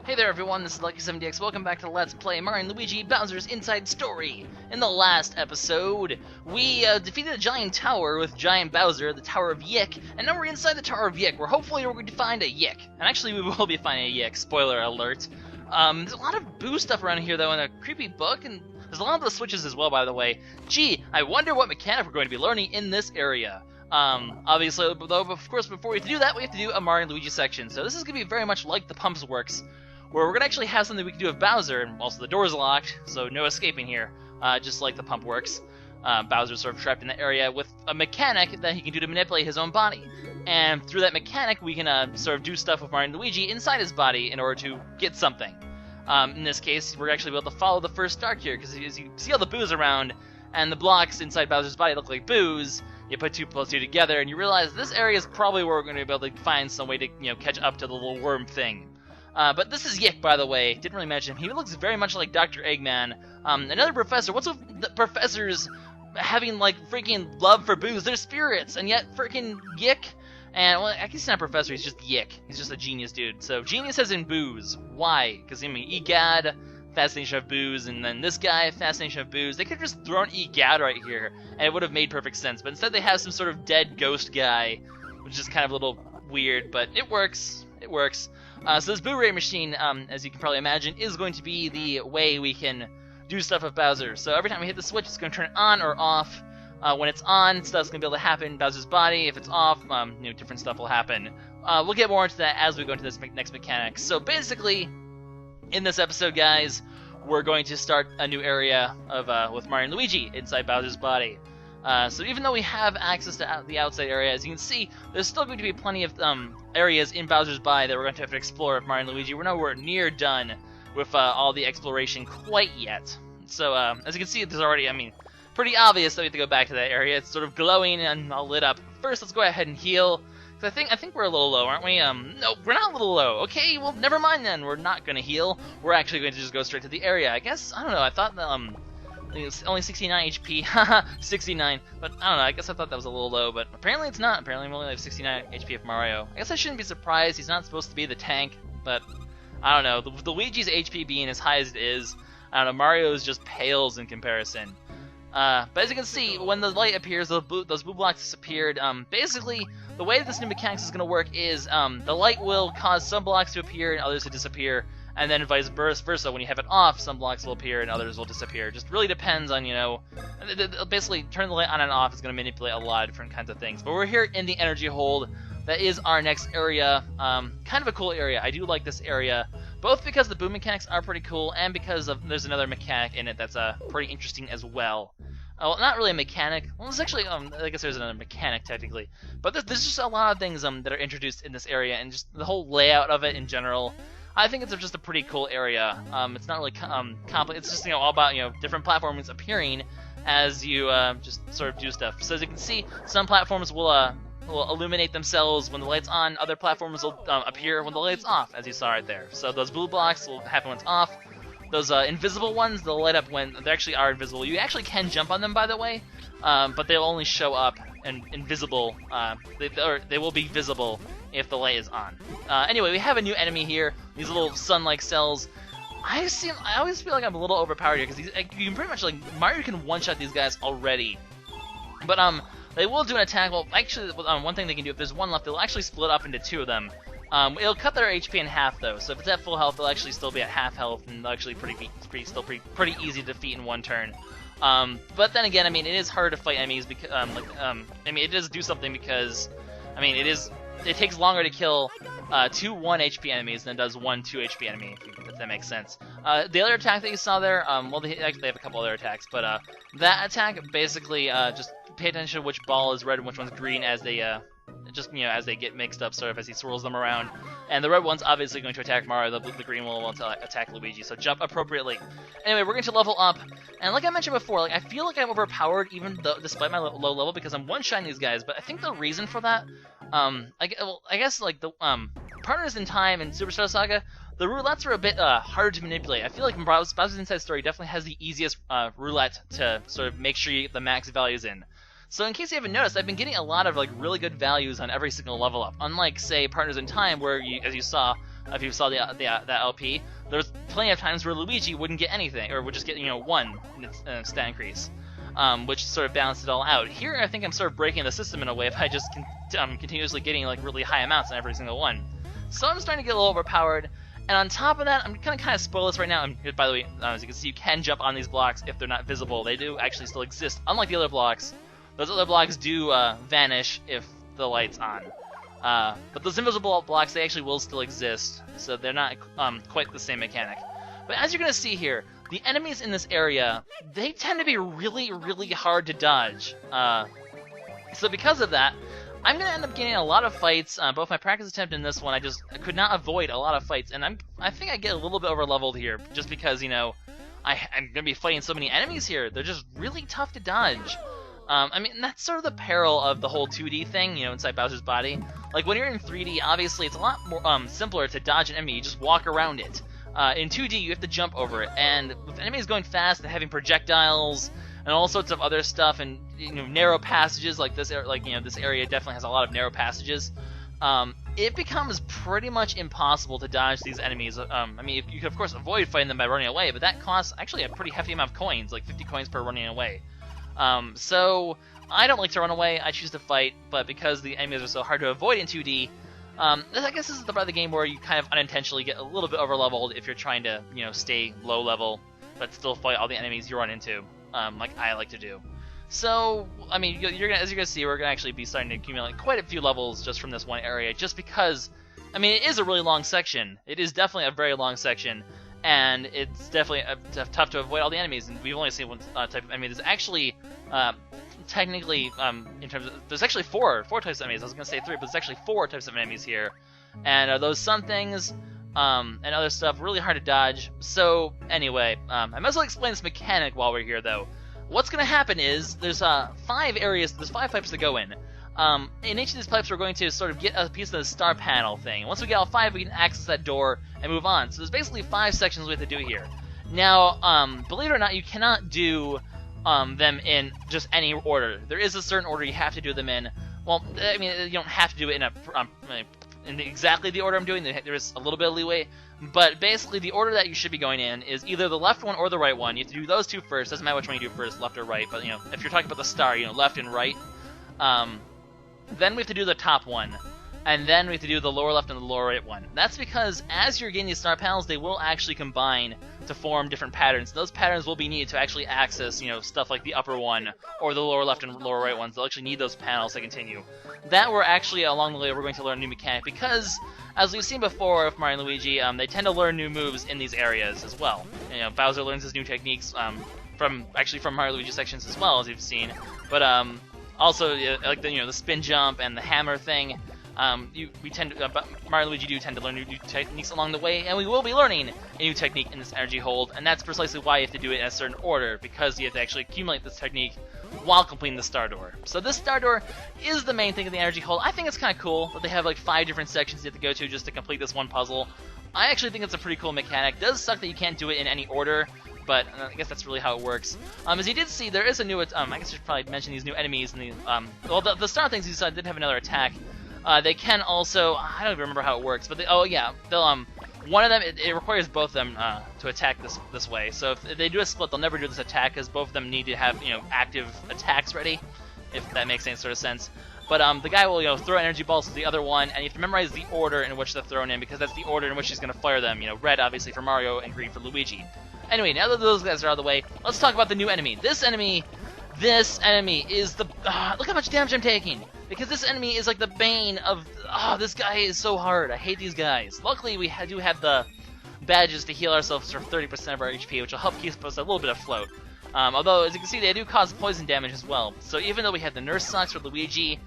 Hey there everyone, this is LuckySevenDX. Welcome back to Let's Play Mario and Luigi Bowser's Inside Story. In the last episode, we defeated a giant tower with Giant Bowser, the Tower of Yikk, and now we're inside the Tower of Yikk, where hopefully we're going to find a Yikk. And actually we will be finding a Yikk, spoiler alert. There's a lot of boo stuff around here though, and a creepy book, and there's a lot of the switches as well, by the way. Gee, I wonder what mechanic we're going to be learning in this area. Obviously, though, of course, before we have to do that, we have to do a Mario and Luigi section. So this is going to be very much like the Pumps Works, where we're going to actually have something we can do with Bowser, and also the door's locked, so no escaping here, just like the Pump Works. Bowser's sort of trapped in the area with a mechanic that he can do to manipulate his own body. And through that mechanic, we can sort of do stuff with Mario and Luigi inside his body in order to get something. In this case, we're actually able to follow the first dark here, because as you see all the boos around, and the blocks inside Bowser's body look like boos, you put 2 plus 2 together, and you realize this area is probably where we're going to be able to find some way to, catch up to the little worm thing. But this is Yikk, by the way. Didn't really mention him. He looks very much like Dr. Eggman. Another professor. What's with the professors having, like, freaking love for boos? They're spirits, and yet freaking Yikk. And, well, I guess he's not a professor. He's just Yikk. He's just a genius dude. So, genius as in boos. Why? Because, egad, fascination of boos, and then this guy, fascination of boos. They could have just thrown egad right here, and it would have made perfect sense. But instead they have some sort of dead ghost guy, which is kind of a little weird, but it works. It works. So this Boo-Ray machine, as you can probably imagine, is going to be the way we can do stuff with Bowser. So every time we hit the switch, it's going to turn it on or off. When it's on, stuff's going to be able to happen in Bowser's body. If it's off, different stuff will happen. We'll get more into that as we go into this next mechanic. So basically, in this episode, guys, we're going to start a new area of with Mario and Luigi inside Bowser's body. So even though we have access to the outside area, as you can see, there's still going to be plenty of areas in Bowser's body that we're going to have to explore with Mario and Luigi. We're nowhere near done with all the exploration quite yet. So as you can see, there's already, pretty obvious that we have to go back to that area. It's sort of glowing and all lit up. First, let's go ahead and heal. I think we're a little low, aren't we? No, we're not a little low. Okay, well, never mind then. We're not going to heal. We're actually going to just go straight to the area. I guess, I don't know, I thought it's only 69 HP, haha, 69, but I don't know, I guess I thought that was a little low, but apparently it's not. Apparently I'm only like 69 HP of Mario. I guess I shouldn't be surprised. He's not supposed to be the tank, but I don't know. The Luigi's HP being as high as it is, I don't know, Mario's just pales in comparison. But as you can see, when the light appears, those blue blocks disappeared. Basically, the way this new mechanics is going to work is the light will cause some blocks to appear and others to disappear, and then vice versa. When you have it off, some blocks will appear and others will disappear. Just really depends on, basically turning the light on and off is going to manipulate a lot of different kinds of things. But we're here in the energy hold. That is our next area. Kind of a cool area. I do like this area, both because the boom mechanics are pretty cool and because there's another mechanic in it that's pretty interesting as well. Well, not really a mechanic. Well, it's actually, I guess there's another mechanic technically. But there's just a lot of things that are introduced in this area, and just the whole layout of it in general. I think it's just a pretty cool area. It's not really complex. It's just all about different platforms appearing as you just sort of do stuff. So as you can see, some platforms will illuminate themselves when the light's on. Other platforms will appear when the light's off, as you saw right there. So those blue blocks will happen when it's off. Those invisible ones, they'll light up when they actually are invisible. You actually can jump on them, by the way, but they'll only show up and invisible. They will be visible if the light is on. Anyway, we have a new enemy here. These little sun-like cells. I always feel like I'm a little overpowered here because you can pretty much Mario can one-shot these guys already. But they will do an attack. Well, actually, one thing they can do, if there's one left, they'll actually split up into 2 of them. It'll cut their HP in half though, so if it's at full health, they'll actually still be at half health, and they'll actually pretty easy to defeat in one turn. But then again, it is hard to fight enemies because, it does do something because, it takes longer to kill 2 1 HP enemies than it does 1 2 HP enemy, if that makes sense. The other attack that you saw there, well, they have a couple other attacks, but that attack basically just pay attention to which ball is red and which one's green as they as they get mixed up, sort of as he swirls them around. And the red one's obviously going to attack Mario, the green one will attack Luigi, so jump appropriately. Anyway, we're going to level up, and like I mentioned before, I feel like I'm overpowered even though, despite my low level, because I'm one-shotting these guys, but I think the reason for that, I guess the Partners in Time and Superstar Saga, the roulettes are a bit hard to manipulate. I feel like Bowser's Inside Story definitely has the easiest roulette to sort of make sure you get the max values in. So in case you haven't noticed, I've been getting a lot of really good values on every single level up. Unlike, say, Partners in Time, where, as you saw, if you saw that LP, there's plenty of times where Luigi wouldn't get anything, or would just get, you know, 1 stat increase, which sort of balanced it all out. Here, I think I'm sort of breaking the system in a way by just continuously getting like really high amounts on every single one. So I'm starting to get a little overpowered. And on top of that, I'm gonna kind of spoil this right now. By the way, as you can see, you can jump on these blocks if they're not visible. They do actually still exist, unlike the other blocks. Those other blocks do vanish if the light's on. But those invisible blocks, they actually will still exist, so they're not quite the same mechanic. But as you're gonna see here, the enemies in this area, they tend to be really, really hard to dodge. So because of that, I'm going to end up getting a lot of fights. Both my practice attempt and this one, I could not avoid a lot of fights. And I think I get a little bit over-leveled here, just because, you know, I'm going to be fighting so many enemies here. They're just really tough to dodge. I mean, that's sort of the peril of the whole 2D thing, you know, inside Bowser's body. Like, when you're in 3D, obviously, it's a lot more simpler to dodge an enemy. You just walk around it. In 2D, you have to jump over it. And with enemies going fast and having projectiles and all sorts of other stuff, and, you know, narrow passages like this, this area definitely has a lot of narrow passages. It becomes pretty much impossible to dodge these enemies. I mean, you can of course avoid fighting them by running away, but that costs actually a pretty hefty amount of coins, like 50 coins per running away. So I don't like to run away. I choose to fight, but because the enemies are so hard to avoid in 2D, I guess this is the part of the game where you kind of unintentionally get a little bit over-leveled if you're trying to, you know, stay low level, but still fight all the enemies you run into. Like I like to do. So, I mean, as you're gonna see, we're gonna actually be starting to accumulate quite a few levels just from this one area, just because, I mean, it is a really long section. It is definitely a very long section, and it's definitely tough to avoid all the enemies. And we've only seen one type of enemy. There's actually, technically, in terms of, there's actually four types of enemies. I was gonna say 3, but there's actually 4 types of enemies here, and those sun things. And other stuff, really hard to dodge. So, anyway, I might as well explain this mechanic while we're here, though. What's going to happen is, there's 5 pipes to go in. In each of these pipes, we're going to sort of get a piece of the star panel thing. Once we get all 5, we can access that door and move on. So there's basically 5 sections we have to do here. Now, believe it or not, you cannot do them in just any order. There is a certain order you have to do them in. Well, I mean, you don't have to do it in exactly the order I'm doing. There is a little bit of leeway, but basically the order that you should be going in is either the left one or the right one. You have to do those 2 first. Doesn't matter which one you do first, left or right. But you know, if you're talking about the star, you know, left and right. Then we have to do the top one, and then we have to do the lower left and the lower right one. That's because as you're getting these star panels, they will actually combine to form different patterns. Those patterns will be needed to actually access, you know, stuff like the upper one or the lower left and lower right ones. They'll actually need those panels to continue. That we're actually, along the way, we're going to learn a new mechanic, because, as we've seen before with Mario and Luigi, they tend to learn new moves in these areas as well. You know, Bowser learns his new techniques from Mario and Luigi sections as well, as you've seen. But also, like the spin jump and the hammer thing. Mario and Luigi do tend to learn new techniques along the way, and we will be learning a new technique in this energy hold, and that's precisely why you have to do it in a certain order, because you have to actually accumulate this technique while completing the star door. So this star door is the main thing of the energy hold. I think it's kind of cool that they have like 5 different sections you have to go to just to complete this one puzzle. I actually think it's a pretty cool mechanic. It does suck that you can't do it in any order, but I guess that's really how it works. As you did see, there is a new, I guess I should probably mention these new enemies, and the star things you saw did have another attack. They can also, I don't even remember how it works, but they'll, one of them, it requires both of them to attack this way. So if they do a split, they'll never do this attack, because both of them need to have, you know, active attacks ready, if that makes any sort of sense. But the guy will, you know, throw energy balls to the other one, and you have to memorize the order in which they're thrown in, because that's the order in which he's going to fire them. You know, red obviously for Mario and green for Luigi. Anyway, now that those guys are out of the way, let's talk about the new enemy. This enemy is the, look how much damage I'm taking. Because this enemy is like the bane of, this guy is so hard. I hate these guys. Luckily, we do have the badges to heal ourselves for 30% of our HP, which will help keep us a little bit afloat. Although, as you can see, they do cause poison damage as well. So even though we have the nurse socks for Luigi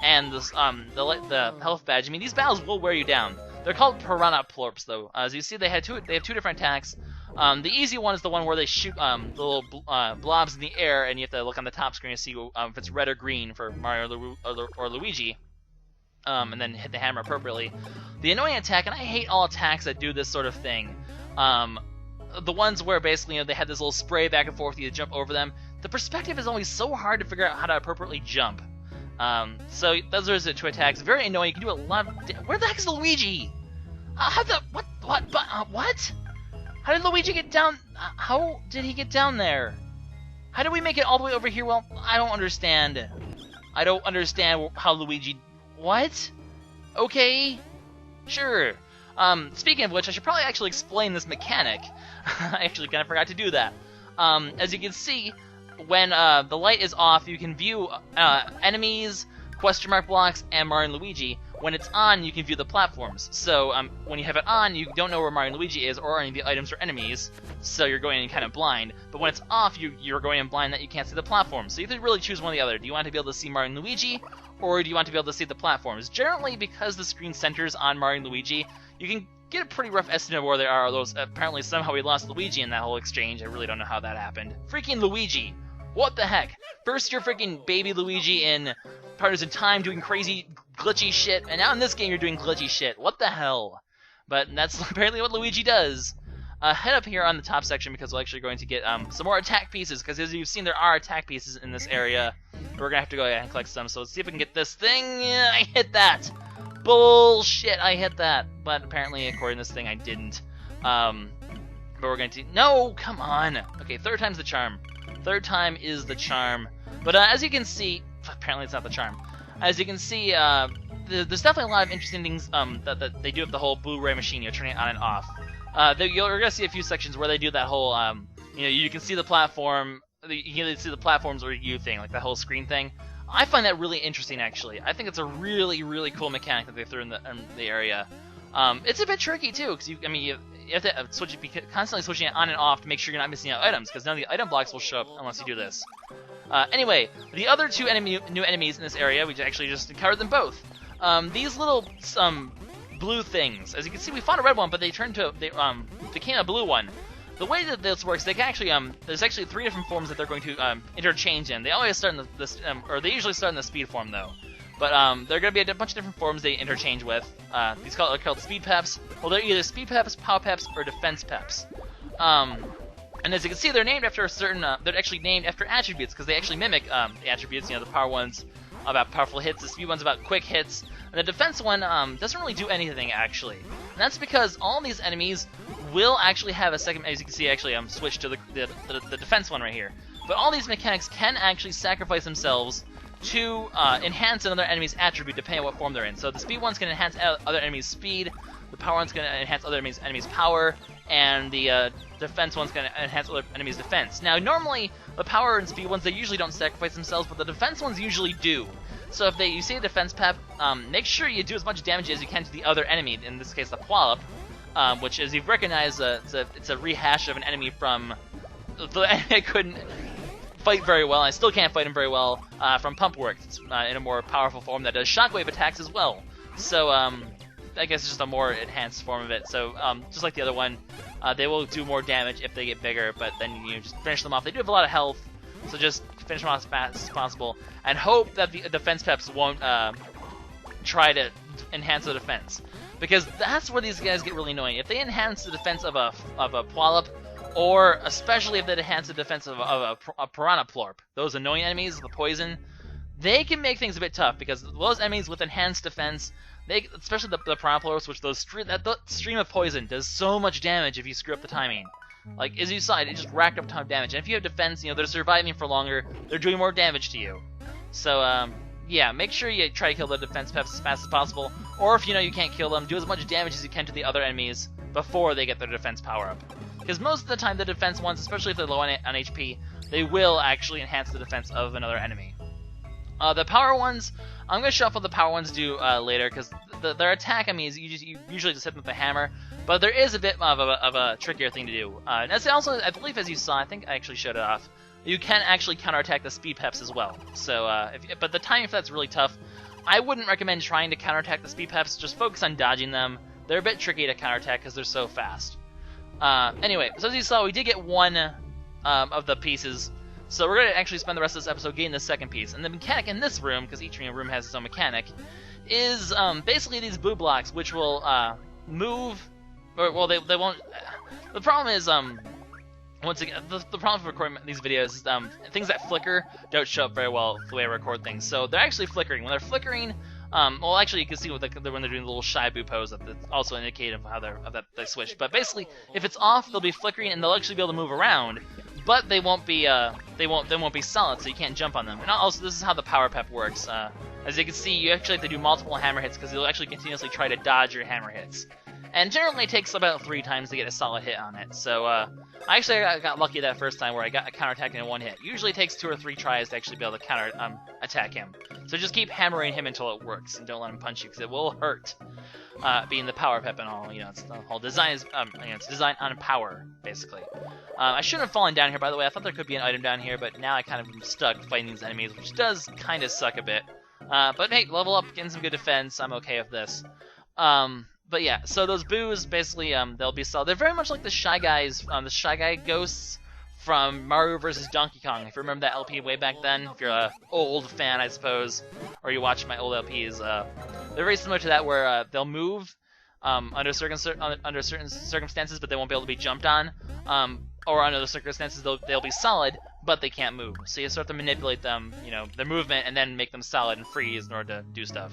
and this, the health badge, I mean, these battles will wear you down. They're called Piranha Corpse, though. As you see, they have 2 different attacks. The easy one is the one where they shoot the little blobs in the air, and you have to look on the top screen to see if it's red or green for Mario or Luigi, and then hit the hammer appropriately. The annoying attack, and I hate all attacks that do this sort of thing, the ones where basically, you know, they have this little spray back and forth, you jump over them. The perspective is always so hard to figure out how to appropriately jump. So those are the 2 attacks. Very annoying. You can do a lot of where the heck is Luigi? What? How did Luigi get down? How did he get down there? How did we make it all the way over here? Well, I don't understand. I don't understand how Luigi... What? Okay. Sure. Speaking of which, I should probably actually explain this mechanic. I actually kind of forgot to do that. As you can see, when the light is off, you can view enemies, question mark blocks, and Mario and Luigi. When it's on, you can view the platforms. So when you have it on, you don't know where Mario and Luigi is or any of the items or enemies, so you're going in kind of blind. But when it's off, you're going in blind that you can't see the platforms. So you have to really choose one or the other. Do you want to be able to see Mario and Luigi, or do you want to be able to see the platforms? Generally, because the screen centers on Mario and Luigi, you can get a pretty rough estimate of where they are. Although apparently somehow we lost Luigi in that whole exchange. I really don't know how that happened. Freaking Luigi! What the heck? First you're freaking baby Luigi in Partners in Time doing crazy glitchy shit, and now in this game you're doing glitchy shit. What the hell? But that's apparently what Luigi does. Head up here on the top section because we're actually going to get some more attack pieces, because as you've seen there are attack pieces in this area. We're going to have to go ahead and collect some, so let's see if we can get this thing. Yeah, I hit that! Bullshit, I hit that. But apparently, according to this thing, I didn't. But we're going to... No, come on! Okay, third time's the charm. Third time is the charm. But as you can see... Apparently it's not the charm. As you can see, there's definitely a lot of interesting things that they do with the whole Blu-ray machine, turning it on and off. You're going to see a few sections where they do that whole, you can see the platform, you can either see the platforms or you thing, like that whole screen thing. I find that really interesting, actually. I think it's a really, really cool mechanic that they threw in the area. It's a bit tricky, too, because you have to be constantly switching it on and off to make sure you're not missing out items, because none of the item blocks will show up unless you do this. Anyway, the other two new enemies in this area, we actually just encountered them both. These little blue things. As you can see, we found a red one, but they became a blue one. The way that this works, they can actually there's actually 3 different forms that they're going to interchange in. They always start in or they usually start in the speed form though. But there are going to be a bunch of different forms they interchange with. These are called speed peps. Well, they're either speed peps, pow peps, or defense peps. And as you can see, they're named after a certain. They're actually named after attributes because they actually mimic the attributes. The power one's about powerful hits, the speed one's about quick hits, and the defense one doesn't really do anything actually. And that's because all these enemies will actually have a second. As you can see, actually, I'm switched to the defense one right here. But all these mechanics can actually sacrifice themselves to enhance another enemy's attribute depending on what form they're in. So the speed one's going to enhance other enemies' speed, the power one's going to enhance other enemies' power, and the defense one's going to enhance other enemies' defense. Now, normally, the power and speed ones, they usually don't sacrifice themselves, but the defense ones usually do. So if you see a defense pep, make sure you do as much damage as you can to the other enemy, in this case the Pwallop, which, as you've recognized, it's a rehash of an enemy from... The enemy I couldn't fight very well, I still can't fight him very well, from Pumpwork. It's in a more powerful form that does shockwave attacks as well. So, I guess it's just a more enhanced form of it. So, just like the other one, they will do more damage if they get bigger, but then you just finish them off. They do have a lot of health, so just finish them off as fast as possible, and hope that the defense peps won't try to enhance the defense. Because that's where these guys get really annoying. If they enhance the defense of a Pwallop, or especially if they enhance the defense of a Piranha Plorp, those annoying enemies with the poison, they can make things a bit tough, because those enemies with enhanced defense, especially the Piranha Plorps, which that stream of poison does so much damage if you screw up the timing. Like, as you saw, it just racked up a ton of damage. And if you have defense, they're surviving for longer, they're doing more damage to you. So, yeah, make sure you try to kill the defense peps as fast as possible, or if you know you can't kill them, do as much damage as you can to the other enemies before they get their defense power-up. Because most of the time, the defense ones, especially if they're low on HP, they will actually enhance the defense of another enemy. The power ones, I'm going to show off what the power ones do later, because their attack, you usually just hit them with a hammer, but there is a bit of a trickier thing to do. And that's also, I believe, as you saw, I think I actually showed it off, you can actually counterattack the speed peps as well. So, but the timing for that's really tough. I wouldn't recommend trying to counterattack the speed peps, just focus on dodging them. They're a bit tricky to counterattack because they're so fast. Anyway, so as you saw, we did get one of the pieces. So we're going to actually spend the rest of this episode getting the second piece. And the mechanic in this room, because each room has its own mechanic, is basically these blue blocks, which will move, or, well, they won't. The problem is, once again, the problem for recording these videos is things that flicker don't show up very well the way I record things. So they're actually flickering. When they're flickering, Well, actually, you can see when they're doing the little shy boo pose. That's also indicative of that they switch. But basically, if it's off, they'll be flickering and they'll actually be able to move around. But they won't be solid, so you can't jump on them. And also, this is how the power pep works. As you can see, you actually have to do multiple hammer hits because you'll actually continuously try to dodge your hammer hits. And generally, it takes about 3 times to get a solid hit on it. So I got lucky that first time where I got a counterattack in 1 hit. Usually, it takes 2 or 3 tries to actually be able to counter attack him. So just keep hammering him until it works, and don't let him punch you because it will hurt. Being the power pep and all, it's the whole design is, it's designed on power basically. I shouldn't have fallen down here, by the way. I thought there could be an item down here, but now I kind of am stuck fighting these enemies, which does kind of suck a bit. But hey, level up, getting some good defense. I'm okay with this. But yeah, so those boos basically they'll be solid. They're very much like the Shy Guys, the Shy Guy ghosts from Mario vs. Donkey Kong. If you remember that LP way back then, if you're an old fan, I suppose, or you watch my old LPs, they're very similar to that, where they'll move under certain circumstances, but they won't be able to be jumped on. Or under the circumstances, they'll be solid, but they can't move. So you start to manipulate them, their movement, and then make them solid and freeze in order to do stuff.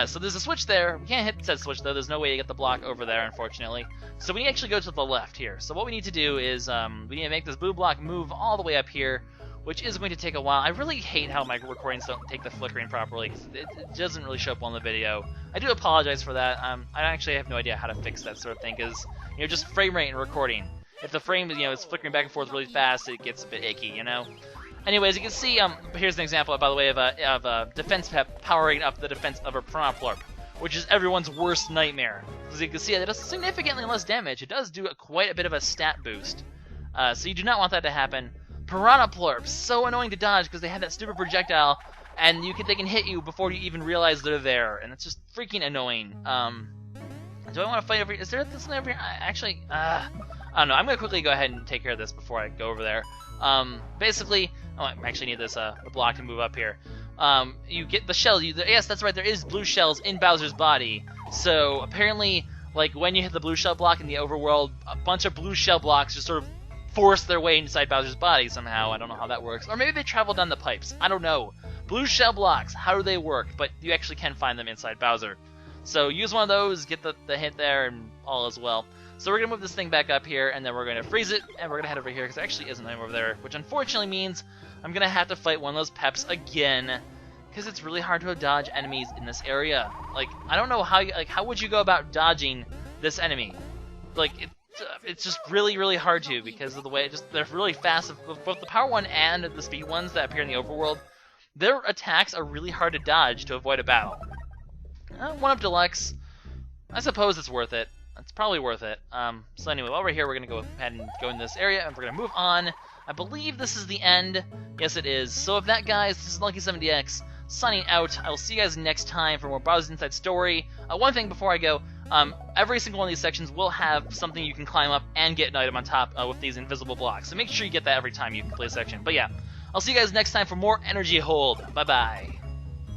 So there's a switch there. We can't hit said switch, though. There's no way to get the block over there, unfortunately. So we actually go to the left here. So what we need to do is we need to make this blue block move all the way up here, which is going to take a while. I really hate how my recordings don't take the flickering properly. It doesn't really show up well in the video. I do apologize for that. I actually have no idea how to fix that sort of thing, because just frame rate and recording. If the frame is flickering back and forth really fast, it gets a bit icky, Anyways, you can see, here's an example, by the way, of a defense pep powering up the defense of a Piranha Corpse, which is everyone's worst nightmare. As you can see, it does significantly less damage. It does do quite a bit of a stat boost. So you do not want that to happen. Piranha Corpse, so annoying to dodge because they have that stupid projectile, and they can hit you before you even realize they're there, and it's just freaking annoying. Do I want to fight over here? Is there something over here? Actually, I don't know. I'm going to quickly go ahead and take care of this before I go over there. Basically, I actually need this the block to move up here. You get the shells. Yes, that's right. There is blue shells in Bowser's body. So apparently, like when you hit the blue shell block in the overworld, a bunch of blue shell blocks just sort of force their way inside Bowser's body somehow. I don't know how that works. Or maybe they travel down the pipes. I don't know. Blue shell blocks. How do they work? But you actually can find them inside Bowser. So use one of those, get the hit there, and all is well. So we're going to move this thing back up here, and then we're going to freeze it, and we're going to head over here, because there actually isn't anything over there, which unfortunately means I'm going to have to fight one of those peps again, because it's really hard to dodge enemies in this area. Like, I don't know how would you go about dodging this enemy? Like, it's just really, really hard to, because of the way they're really fast. Both the power one and the speed ones that appear in the overworld, their attacks are really hard to dodge to avoid a battle. 1-Up Deluxe, I suppose it's worth it. It's probably worth it. So anyway, while we're here, we're going to go ahead and go in this area, and we're going to move on. I believe this is the end. Yes, it is. So with that, guys, this is LuckySevenDX signing out. I will see you guys next time for more Bowser's Inside Story. One thing before I go, every single one of these sections will have something you can climb up and get an item on top with these invisible blocks. So make sure you get that every time you complete a section. But yeah, I'll see you guys next time for more Energy Hold. Bye-bye.